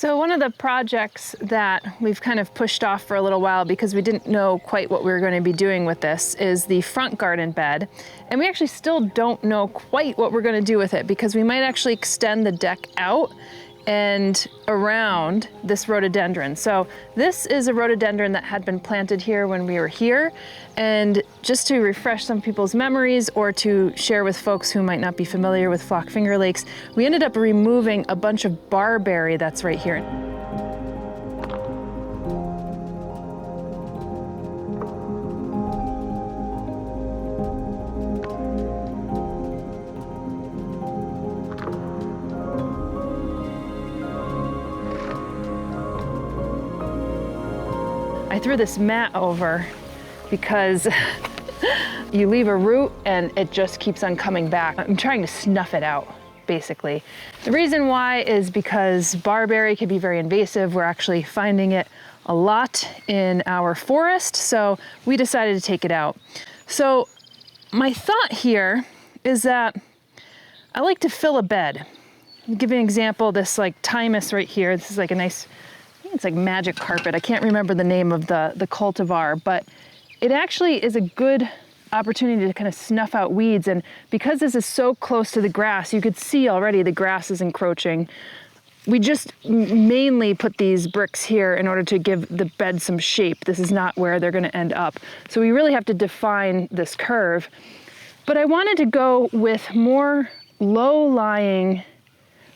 So one of the projects that we've kind of pushed off for a little while because we didn't know quite what we were going to be doing with this is the front garden bed. And we actually still don't know quite what we're going to do with it because we might actually extend the deck out and around this rhododendron. So this is a rhododendron that had been planted here when we were here. And just to refresh some people's memories or to share with folks who might not be familiar with Flock Finger Lakes, we ended up removing a bunch of barberry that's right here. I threw this mat over because you leave a root and it just keeps on coming back. I'm trying to snuff it out, basically. The reason why is because barberry can be very invasive. We're actually finding it a lot in our forest, so we decided to take it out. So my thought here is that I like to fill a bed. I'll give you an example, this like thymus right here. This is like a nice, it's like magic carpet. I can't remember the name of the cultivar, but it actually is a good opportunity to kind of snuff out weeds. And because this is so close to the grass, you could see already the grass is encroaching. We just mainly put these bricks here in order to give the bed some shape. This is not where they're going to end up. So we really have to define this curve. But I wanted to go with more low-lying,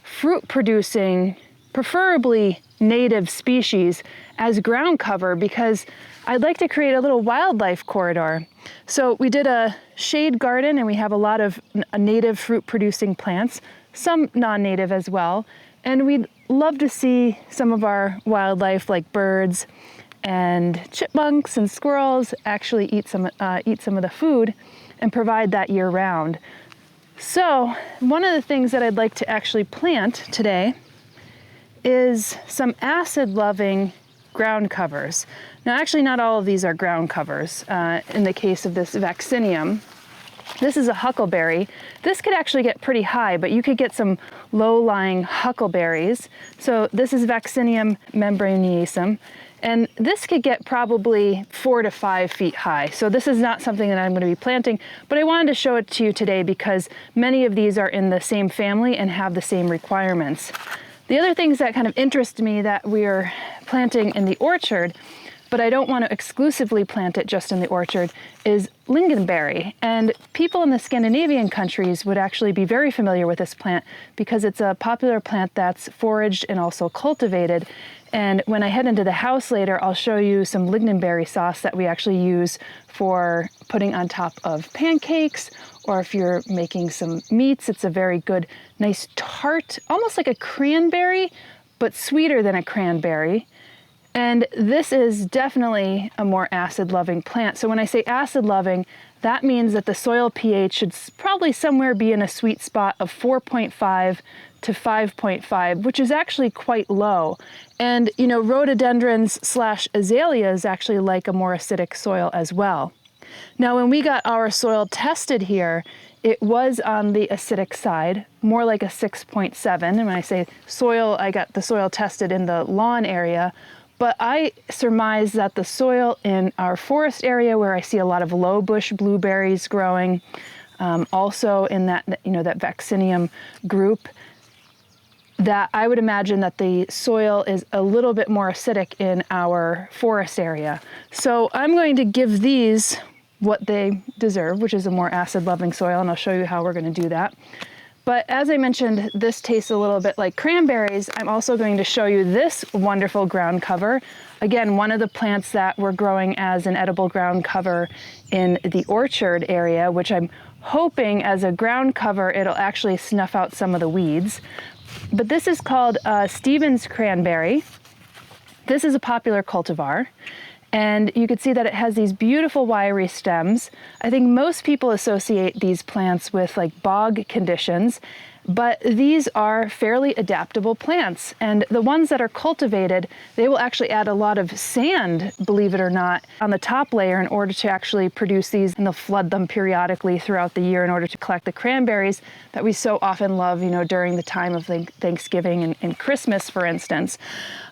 fruit-producing, preferably native species as ground cover because I'd like to create a little wildlife corridor. So we did a shade garden and we have a lot of native fruit producing plants, some non-native as well. And we'd love to see some of our wildlife like birds and chipmunks and squirrels actually eat some of the food and provide that year round. So one of the things that I'd like to actually plant today is some acid-loving ground covers. Now, actually, not all of these are ground covers. In the case of this vaccinium, this is a huckleberry. This could actually get pretty high, but you could get some low-lying huckleberries. So this is Vaccinium membranaceum, and this could get probably 4 to 5 feet high. So this is not something that I'm going to be planting, but I wanted to show it to you today because many of these are in the same family and have the same requirements. The other things that kind of interest me that we're planting in the orchard, but I don't want to exclusively plant it just in the orchard, is Lingonberry. And people in the Scandinavian countries would actually be very familiar with this plant because it's a popular plant that's foraged and also cultivated. And when I head into the house later, I'll show you some lingonberry sauce that we actually use for putting on top of pancakes, or if you're making some meats. It's a very good, nice tart, almost like a cranberry, but sweeter than a cranberry. And this is definitely a more acid-loving plant. So when I say acid-loving, that means that the soil pH should probably somewhere be in a sweet spot of 4.5 to 5.5, which is actually quite low. And, you know, rhododendrons / azaleas actually like a more acidic soil as well. Now, when we got our soil tested here, it was on the acidic side, more like a 6.7. And when I say soil, I got the soil tested in the lawn area. But I surmise that the soil in our forest area, where I see a lot of low bush blueberries growing, also in that, that vaccinium group, that I would imagine that the soil is a little bit more acidic in our forest area. So I'm going to give these what they deserve, which is a more acid-loving soil, and I'll show you how we're going to do that. But as I mentioned, this tastes a little bit like cranberries. I'm also going to show you this wonderful ground cover. Again, one of the plants that we're growing as an edible ground cover in the orchard area, which I'm hoping as a ground cover, it'll actually snuff out some of the weeds. But this is called Stevens cranberry. This is a popular cultivar. And you can see that it has these beautiful wiry stems. I think most people associate these plants with like bog conditions. but these are fairly adaptable plants. And the ones that are cultivated, they will actually add a lot of sand, believe it or not, on the top layer in order to actually produce these, and they'll flood them periodically throughout the year in order to collect the cranberries that we so often love, you know, during the time of Thanksgiving and Christmas, for instance.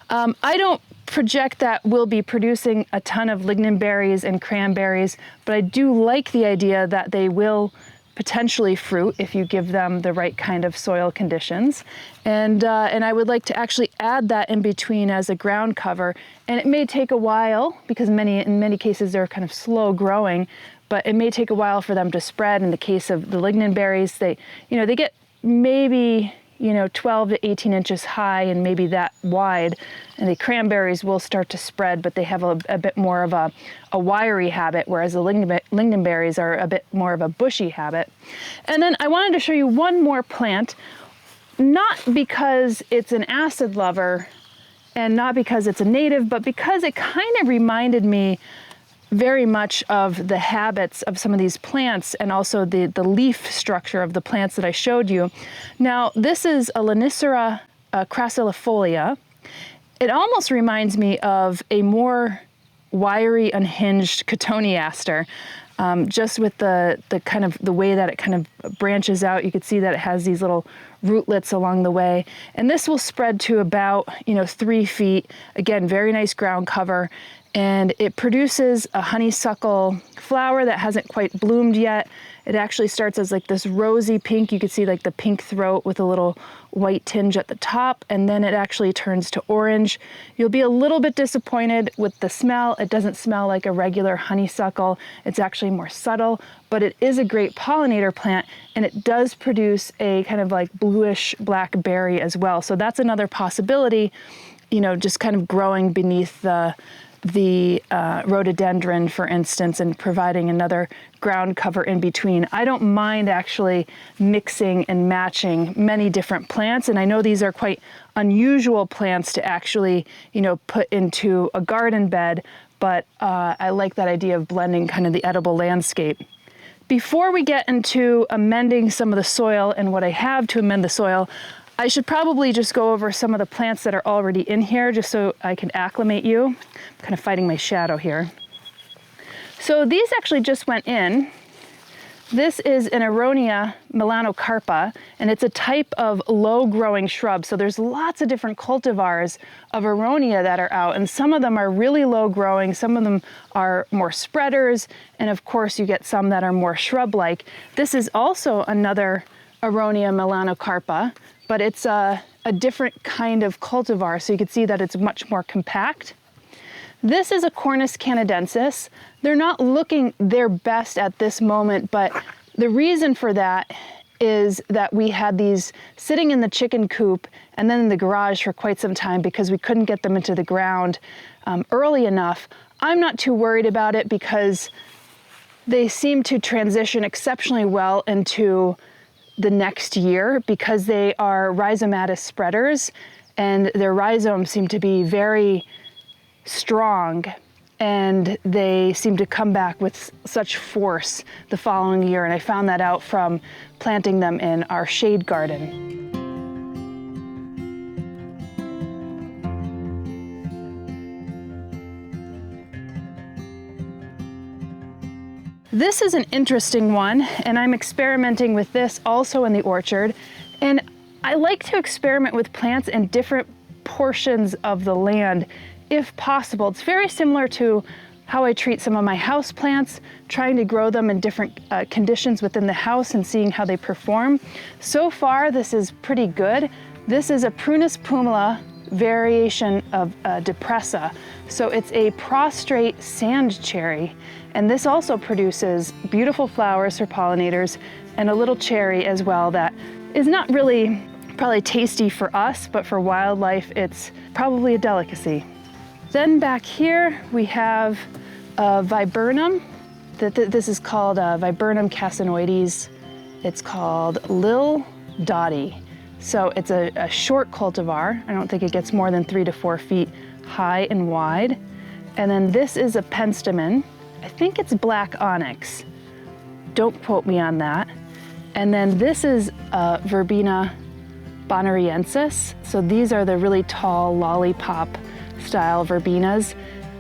I don't project that we'll be producing a ton of lingonberries and cranberries, but I do like the idea that they will potentially fruit if you give them the right kind of soil conditions. And I would like to actually add that in between as a ground cover. And it may take a while because in many cases they're kind of slow growing, but it may take a while for them to spread. In the case of the lingonberries, they get maybe 12 to 18 inches high and maybe that wide. And the cranberries will start to spread, but they have a bit more of a wiry habit, whereas the lingonberries are a bit more of a bushy habit. And then I wanted to show you one more plant, not because it's an acid lover and not because it's a native, but because it kind of reminded me very much of the habits of some of these plants and also the leaf structure of the plants that I showed you. Now, this is a Lonicera crassulafolia. It almost reminds me of a more wiry, unhinged cotoneaster, just with the kind of the way that it kind of branches out. You can see that it has these little rootlets along the way. And this will spread to about 3 feet. Again, very nice ground cover. And it produces a honeysuckle flower that hasn't quite bloomed yet. It actually starts as like this rosy pink. You can see like the pink throat with a little white tinge at the top, and then it actually turns to orange. You'll be a little bit disappointed with the smell. It doesn't smell like a regular honeysuckle. It's actually more subtle, but it is a great pollinator plant, and it does produce a kind of like bluish black berry as well. So that's another possibility, just kind of growing beneath the rhododendron, for instance, and providing another ground cover in between. I don't mind actually mixing and matching many different plants, and I know these are quite unusual plants to actually, put into a garden bed, but I like that idea of blending kind of the edible landscape. Before we get into amending some of the soil and what I have to amend the soil, I should probably just go over some of the plants that are already in here just so I can acclimate you. I'm kind of fighting my shadow here. So these actually just went in. This is an Aronia melanocarpa, and it's a type of low-growing shrub. So there's lots of different cultivars of Aronia that are out, and some of them are really low-growing, some of them are more spreaders, and of course you get some that are more shrub-like. This is also another Aronia melanocarpa, but it's a different kind of cultivar, so you can see that it's much more compact. This is a Cornus canadensis. They're not looking their best at this moment, but the reason for that is that we had these sitting in the chicken coop and then in the garage for quite some time because we couldn't get them into the ground early enough. I'm not too worried about it because they seem to transition exceptionally well into the next year because they are rhizomatous spreaders and their rhizomes seem to be very strong and they seem to come back with such force the following year, and I found that out from planting them in our shade garden. This is an interesting one, and I'm experimenting with this also in the orchard. And I like to experiment with plants in different portions of the land if possible. It's very similar to how I treat some of my house plants, trying to grow them in different conditions within the house and seeing how they perform. So far, this is pretty good. This is a Prunus pumila variation of depressa. So it's a prostrate sand cherry. And this also produces beautiful flowers for pollinators and a little cherry as well that is not really probably tasty for us, but for wildlife, it's probably a delicacy. Then back here we have a viburnum. This is called Viburnum casinoides. It's called Lil Dottie. So it's a short cultivar. I don't think it gets more than 3 to 4 feet high and wide. And then this is a penstemon. I think it's black onyx. Don't quote me on that. And then this is Verbena bonariensis. So these are the really tall lollipop style verbenas.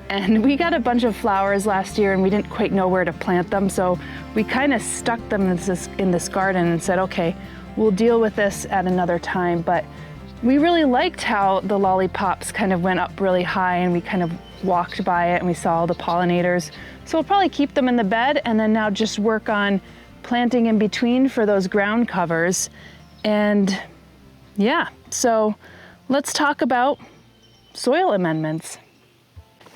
And we got a bunch of flowers last year and we didn't quite know where to plant them. So we kind of stuck them in this garden and said, okay, we'll deal with this at another time. But we really liked how the lollipops kind of went up really high and we kind of walked by it and we saw all the pollinators. So we'll probably keep them in the bed and then now just work on planting in between for those ground covers. And yeah, so let's talk about soil amendments.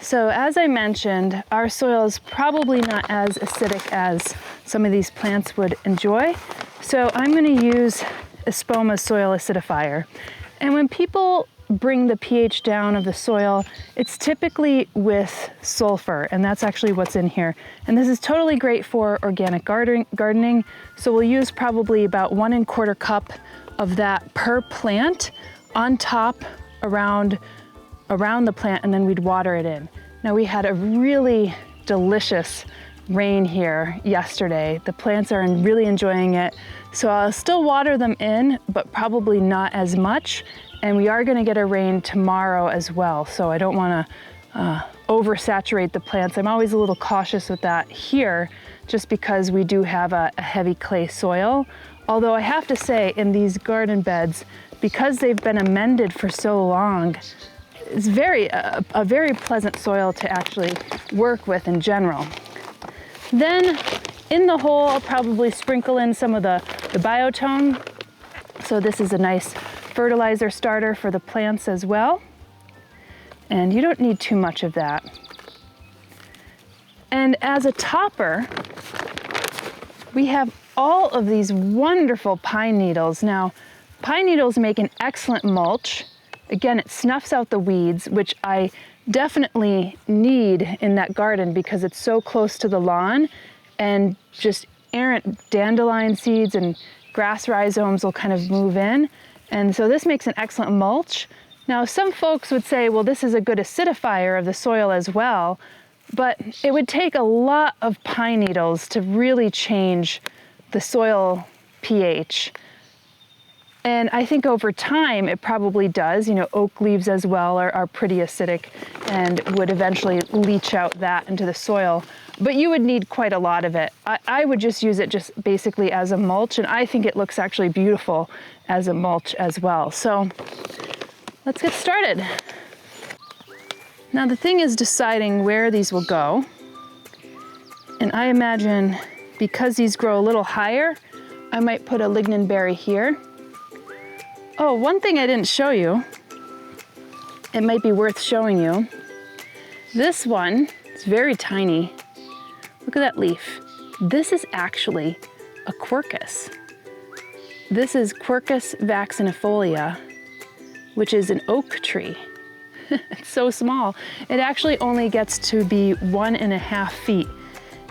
So as I mentioned, our soil is probably not as acidic as some of these plants would enjoy. So I'm going to use Espoma soil acidifier. And when people bring the pH down of the soil, it's typically with sulfur, and that's actually what's in here. And this is totally great for organic gardening. So we'll use probably about 1 1/4 cup of that per plant on top around the plant, and then we'd water it in. Now we had a really delicious rain here yesterday. The plants are really enjoying it. So I'll still water them in, but probably not as much. And we are gonna get a rain tomorrow as well. So I don't wanna oversaturate the plants. I'm always a little cautious with that here, just because we do have a heavy clay soil. Although I have to say, in these garden beds, because they've been amended for so long, it's a very pleasant soil to actually work with in general. Then in the hole, I'll probably sprinkle in some of the biotone. So this is a nice fertilizer starter for the plants as well. And you don't need too much of that. And as a topper, we have all of these wonderful pine needles. Now, pine needles make an excellent mulch. Again, it snuffs out the weeds, which I definitely need in that garden because it's so close to the lawn, and just errant dandelion seeds and grass rhizomes will kind of move in. And so this makes an excellent mulch. Now, some folks would say, well, this is a good acidifier of the soil as well, but it would take a lot of pine needles to really change the soil pH. And I think over time it probably does. You know, oak leaves as well are pretty acidic and would eventually leach out that into the soil. But you would need quite a lot of it. I would just use it just basically as a mulch, and I think it looks actually beautiful as a mulch as well. So let's get started. Now the thing is deciding where these will go. And I imagine because these grow a little higher, I might put a Lingonberry here. Oh, one thing I didn't show you, it might be worth showing you. This one is very tiny. Look at that leaf. This is actually a quercus. This is Quercus vaccinifolia, which is an oak tree. It's so small. It actually only gets to be 1.5 feet,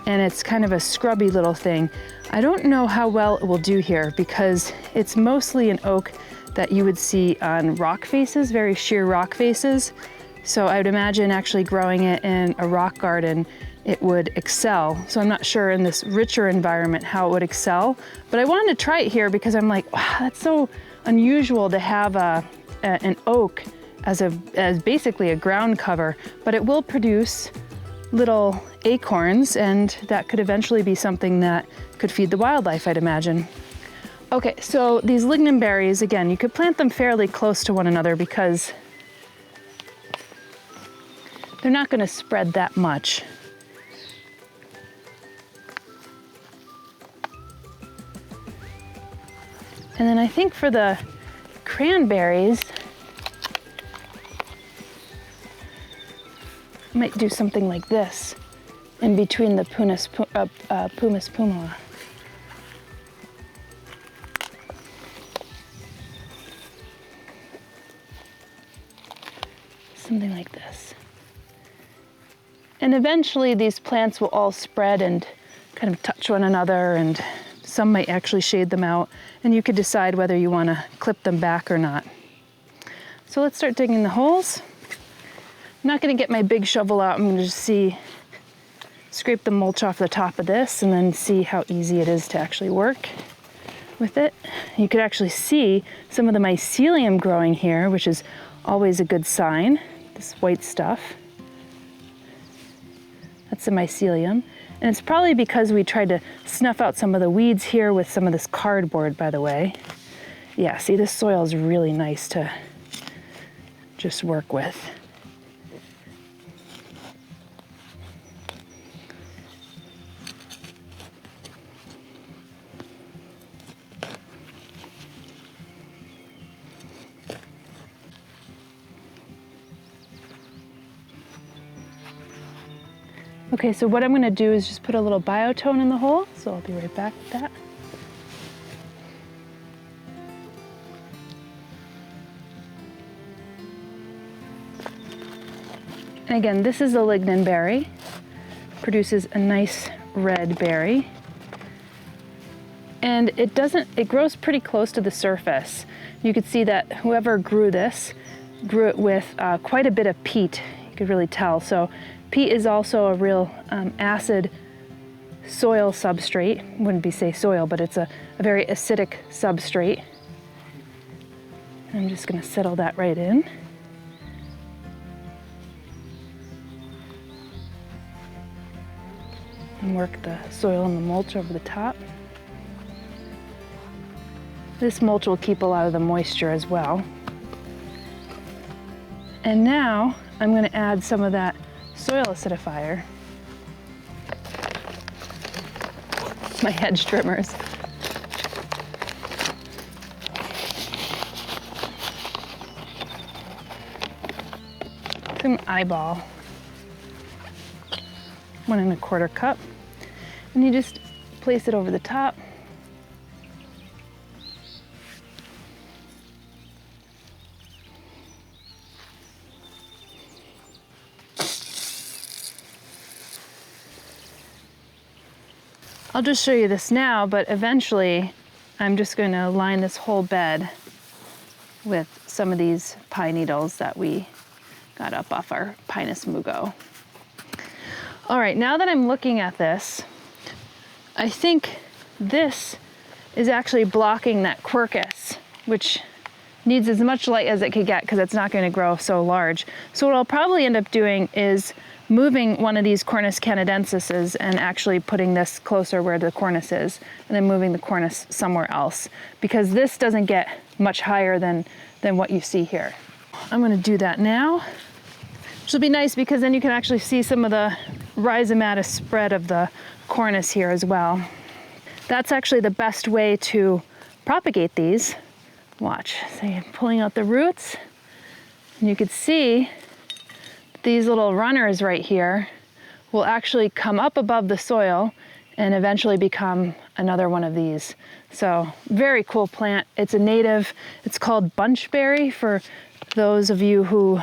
and it's kind of a scrubby little thing. I don't know how well it will do here because it's mostly an oak that you would see on rock faces, very sheer rock faces. So I would imagine actually growing it in a rock garden, it would excel. So I'm not sure in this richer environment how it would excel, but I wanted to try it here because I'm like, wow, that's so unusual to have an oak as basically a ground cover, but it will produce little acorns, and that could eventually be something that could feed the wildlife, I'd imagine. Okay, so these Lingonberries, again, you could plant them fairly close to one another because they're not going to spread that much. And then I think for the cranberries, I might do something like this in between the Pumice pumila. Something like this. And eventually these plants will all spread and kind of touch one another, and some might actually shade them out, and you could decide whether you want to clip them back or not. So let's start digging the holes. I'm not going to get my big shovel out. I'm going to just scrape the mulch off the top of this and then see how easy it is to actually work. with it. You could actually see some of the mycelium growing here, which is always a good sign. This white stuff. That's the mycelium. And it's probably because we tried to snuff out some of the weeds here with some of this cardboard, by the way. Yeah, see, this soil is really nice to just work with. Okay, so what I'm going to do is just put a little biotone in the hole, so I'll be right back with that. And again, this is a Lingonberry. Produces a nice red berry. And it grows pretty close to the surface. You could see that whoever grew this grew it with quite a bit of peat. You could really tell. So peat is also a real acid soil substrate. Wouldn't be say soil, but it's a very acidic substrate. I'm just going to settle that right in. And work the soil and the mulch over the top. This mulch will keep a lot of the moisture as well. And now I'm going to add some of that soil acidifier. My hedge trimmers. Some eyeball. 1 1/4 cup. And you just place it over the top. I'll just show you this now, but eventually I'm just going to line this whole bed with some of these pine needles that we got up off our Pinus mugo. All right, now that I'm looking at this, I think this is actually blocking that quercus, which needs as much light as it could get because it's not going to grow so large. So what I'll probably end up doing is moving one of these Cornus canadensis and actually putting this closer where the cornice is, and then moving the cornice somewhere else, because this doesn't get much higher than what you see here. I'm going to do that now, which will be nice because then you can actually see some of the rhizomatous spread of the cornice here as well. That's actually the best way to propagate these. Watch, so I'm pulling out the roots, and you can see these little runners right here will actually come up above the soil and eventually become another one of these. So very cool plant. It's a native, it's called bunchberry for those of you who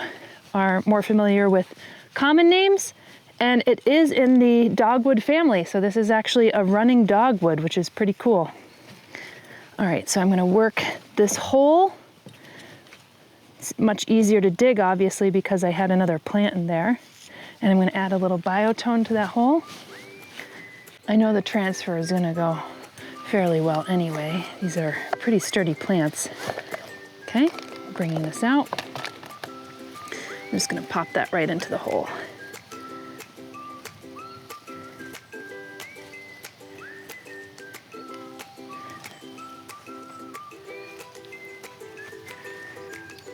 are more familiar with common names. And it is in the dogwood family. So this is actually a running dogwood, which is pretty cool. All right, so I'm gonna work this hole. It's much easier to dig, obviously, because I had another plant in there. And I'm going to add a little biotone to that hole. I know the transfer is going to go fairly well anyway. These are pretty sturdy plants. Okay, bringing this out. I'm just going to pop that right into the hole.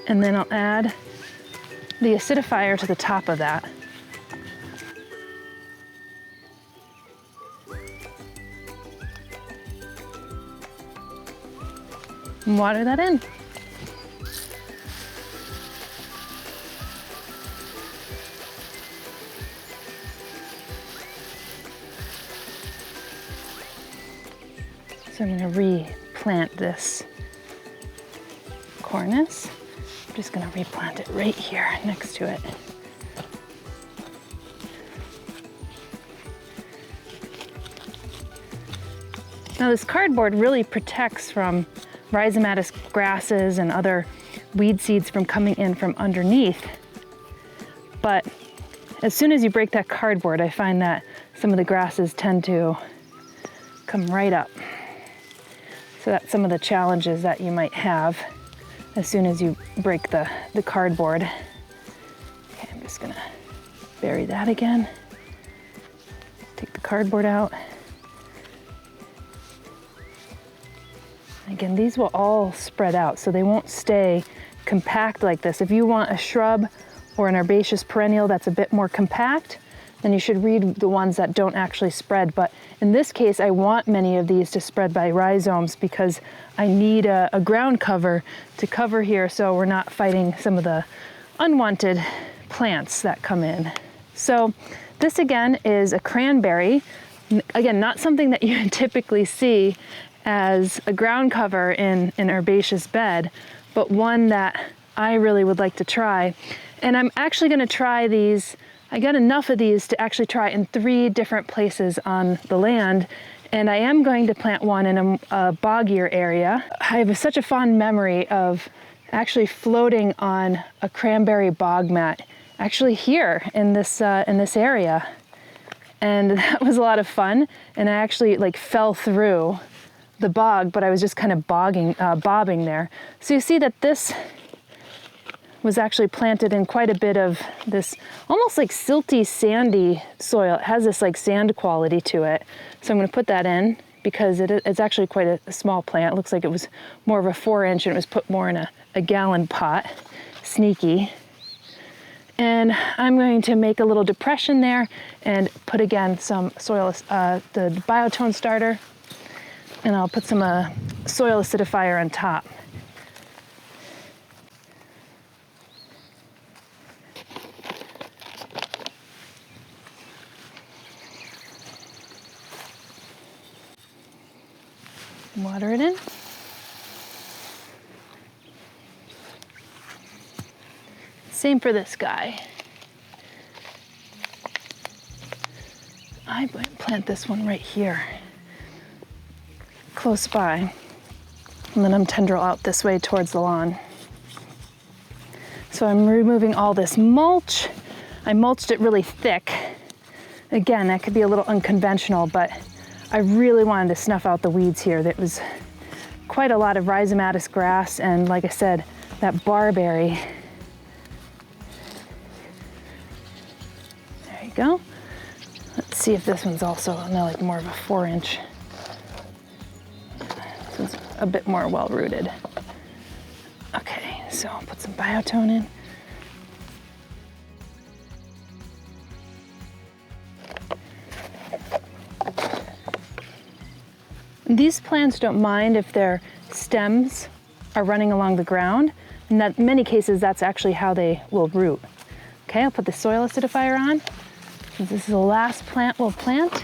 And then I'll add the acidifier to the top of that. And water that in. So I'm going to replant this cornice. I'm just going to replant it right here next to it. Now this cardboard really protects from rhizomatous grasses and other weed seeds from coming in from underneath. But as soon as you break that cardboard, I find that some of the grasses tend to come right up. So that's some of the challenges that you might have as soon as you break the cardboard. Okay, I'm just gonna bury that again. Take the cardboard out. Again, these will all spread out, so they won't stay compact like this. If you want a shrub or an herbaceous perennial that's a bit more compact, then you should read the ones that don't actually spread. But in this case, I want many of these to spread by rhizomes because I need a ground cover to cover here so we're not fighting some of the unwanted plants that come in. So this again is a cranberry. Again, not something that you typically see as a ground cover in an herbaceous bed, but one that I really would like to try. And I'm actually gonna try these. I got enough of these to actually try in 3 different places on the land, and I am going to plant one in a boggier area. I have such a fond memory of actually floating on a cranberry bog mat, actually here in this area, and that was a lot of fun. And I actually like fell through the bog, but I was just kind of bobbing there. So you see that this was actually planted in quite a bit of this almost like silty, sandy soil. It has this like sand quality to it. So I'm gonna put that in because it's actually quite a small plant. It looks like it was more of a 4-inch and it was put more in a gallon pot. Sneaky. And I'm going to make a little depression there and put again some soil, the biotone starter, and I'll put some soil acidifier on top. Water it in. Same for this guy. I might plant this one right here, close by, and then I'm tendril out this way towards the lawn. So I'm removing all this mulch. I mulched it really thick. Again, that could be a little unconventional, but I really wanted to snuff out the weeds here. There was quite a lot of rhizomatous grass, and like I said, that barberry. There you go. Let's see if this one's also like more of a 4-inch. This one's a bit more well-rooted. Okay, so I'll put some biotone in. These plants don't mind if their stems are running along the ground. In many cases, that's actually how they will root. Okay, I'll put the soil acidifier on. This is the last plant we'll plant.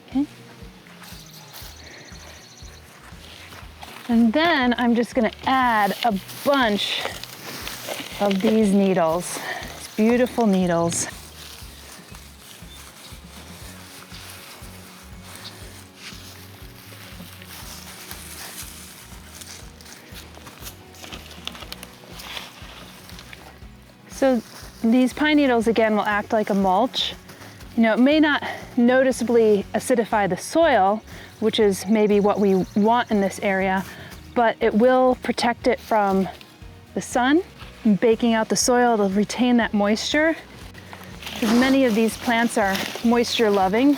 Okay. And then I'm just gonna add a bunch of these needles, these beautiful needles. So these pine needles, again, will act like a mulch. You know, it may not noticeably acidify the soil, which is maybe what we want in this area, but it will protect it from the sun, and baking out the soil. It'll retain that moisture, because many of these plants are moisture loving.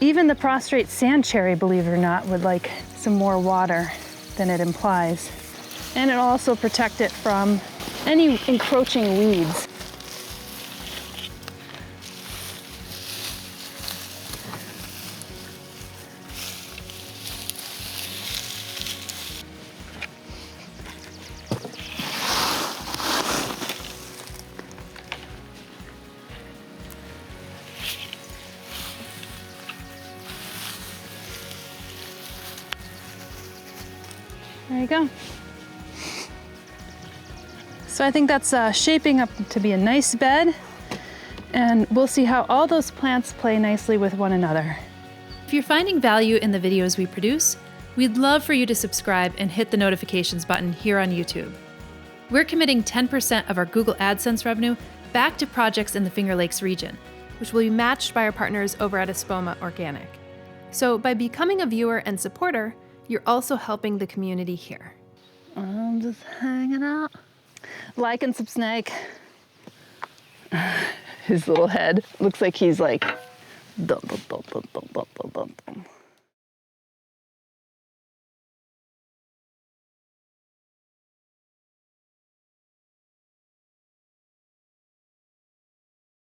Even the prostrate sand cherry, believe it or not, would like some more water than it implies. And it'll also protect it from any encroaching weeds. There you go. So I think that's shaping up to be a nice bed, and we'll see how all those plants play nicely with one another. If you're finding value in the videos we produce, we'd love for you to subscribe and hit the notifications button here on YouTube. We're committing 10% of our Google AdSense revenue back to projects in the Finger Lakes region. which will be matched by our partners over at Espoma Organic. So by becoming a viewer and supporter, you're also helping the community here. I'm just hanging out, liking some snake. His little head looks like he's like dum, dum, dum, dum, dum, dum, dum, dum.